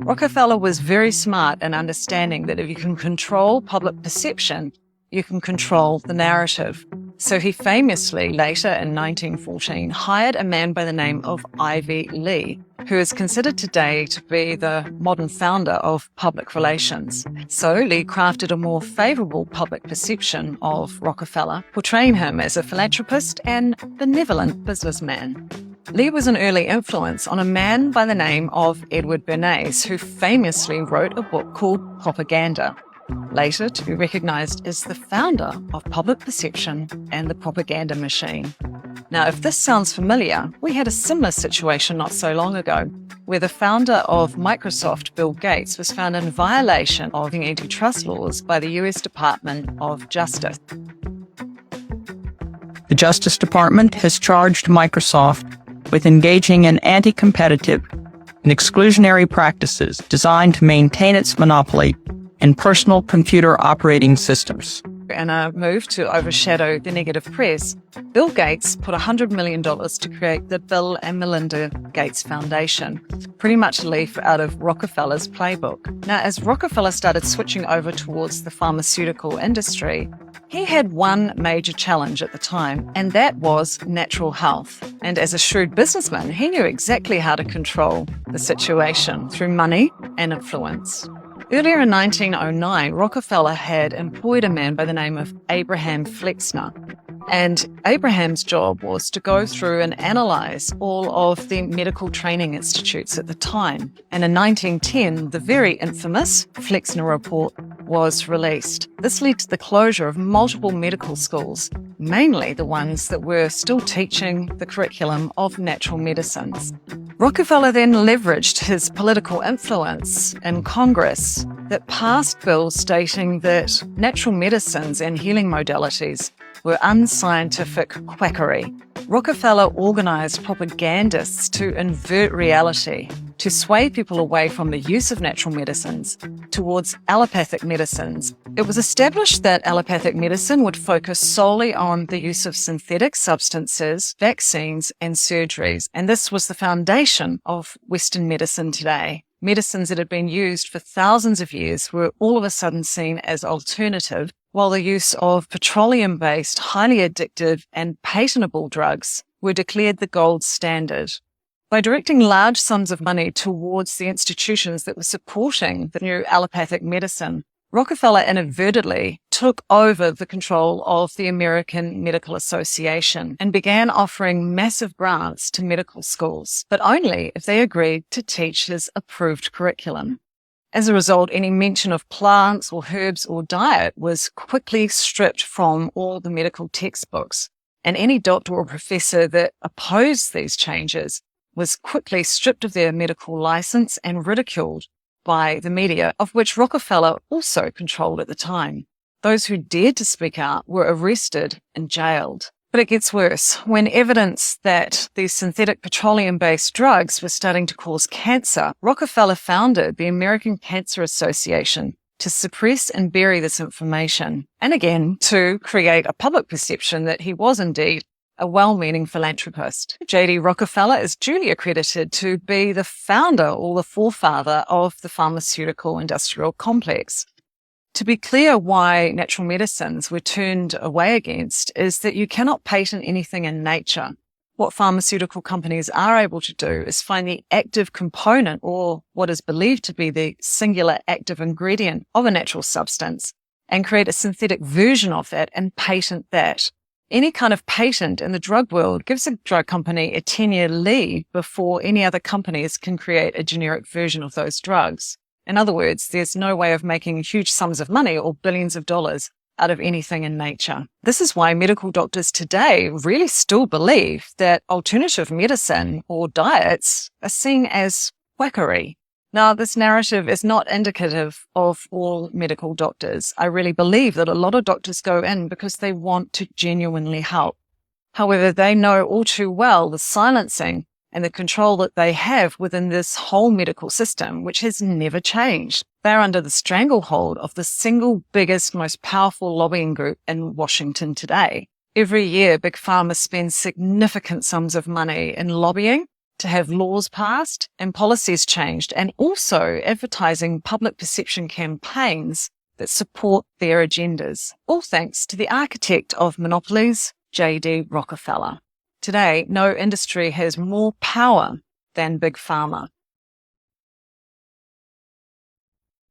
Rockefeller was very smart in understanding that if you can control public perception, you can control the narrative. So he famously, later in 1914, hired a man by the name of Ivy Lee, who is considered today to be the modern founder of public relations. So Lee crafted a more favorable public perception of Rockefeller, portraying him as a philanthropist and benevolent businessman. Lee was an early influence on a man by the name of Edward Bernays, who famously wrote a book called Propaganda, later to be recognized as the founder of public perception and the propaganda machine. Now, if this sounds familiar, we had a similar situation not so long ago, where the founder of Microsoft, Bill Gates, was found in violation of the antitrust laws by the US Department of Justice. The Justice Department has charged Microsoft with engaging in anti-competitive and exclusionary practices designed to maintain its monopoly in personal computer operating systems. In a move to overshadow the negative press, Bill Gates put $100 million to create the Bill and Melinda Gates Foundation, pretty much a leaf out of Rockefeller's playbook. Now, as Rockefeller started switching over towards the pharmaceutical industry, he had one major challenge at the time, and that was natural health. And as a shrewd businessman, he knew exactly how to control the situation through money and influence. Earlier in 1909, Rockefeller had employed a man by the name of Abraham Flexner. And Abraham's job was to go through and analyze all of the medical training institutes at the time. And in 1910, the very infamous Flexner Report was released. This led to the closure of multiple medical schools, mainly the ones that were still teaching the curriculum of natural medicines. Rockefeller then leveraged his political influence in Congress that passed bills stating that natural medicines and healing modalities were unscientific quackery. Rockefeller organized propagandists to invert reality, to sway people away from the use of natural medicines towards allopathic medicines. It was established that allopathic medicine would focus solely on the use of synthetic substances, vaccines, and surgeries, and this was the foundation of Western medicine today. Medicines that had been used for thousands of years were all of a sudden seen as alternative, while the use of petroleum-based, highly addictive and patentable drugs were declared the gold standard. By directing large sums of money towards the institutions that were supporting the new allopathic medicine, Rockefeller inadvertently took over the control of the American Medical Association and began offering massive grants to medical schools, but only if they agreed to teach his approved curriculum. As a result, any mention of plants or herbs or diet was quickly stripped from all the medical textbooks, and any doctor or professor that opposed these changes was quickly stripped of their medical license and ridiculed by the media, of which Rockefeller also controlled at the time. Those who dared to speak out were arrested and jailed. But it gets worse. When evidence that these synthetic petroleum-based drugs were starting to cause cancer, Rockefeller founded the American Cancer Association to suppress and bury this information, and again, to create a public perception that he was indeed a well-meaning philanthropist. J.D. Rockefeller is duly accredited to be the founder or the forefather of the pharmaceutical industrial complex. To be clear why natural medicines were turned away against is that you cannot patent anything in nature. What pharmaceutical companies are able to do is find the active component, or what is believed to be the singular active ingredient of a natural substance, and create a synthetic version of that and patent that. Any kind of patent in the drug world gives a drug company a 10-year lead before any other companies can create a generic version of those drugs. In other words, there's no way of making huge sums of money or billions of dollars out of anything in nature. This is why medical doctors today really still believe that alternative medicine or diets are seen as quackery. Now, this narrative is not indicative of all medical doctors. I really believe that a lot of doctors go in because they want to genuinely help. However, they know all too well the silencing and the control that they have within this whole medical system, which has never changed. They're under the stranglehold of the single biggest, most powerful lobbying group in Washington today. Every year, Big Pharma spends significant sums of money in lobbying to have laws passed and policies changed, and also advertising public perception campaigns that support their agendas, all thanks to the architect of monopolies, J.D. Rockefeller. Today, no industry has more power than Big Pharma.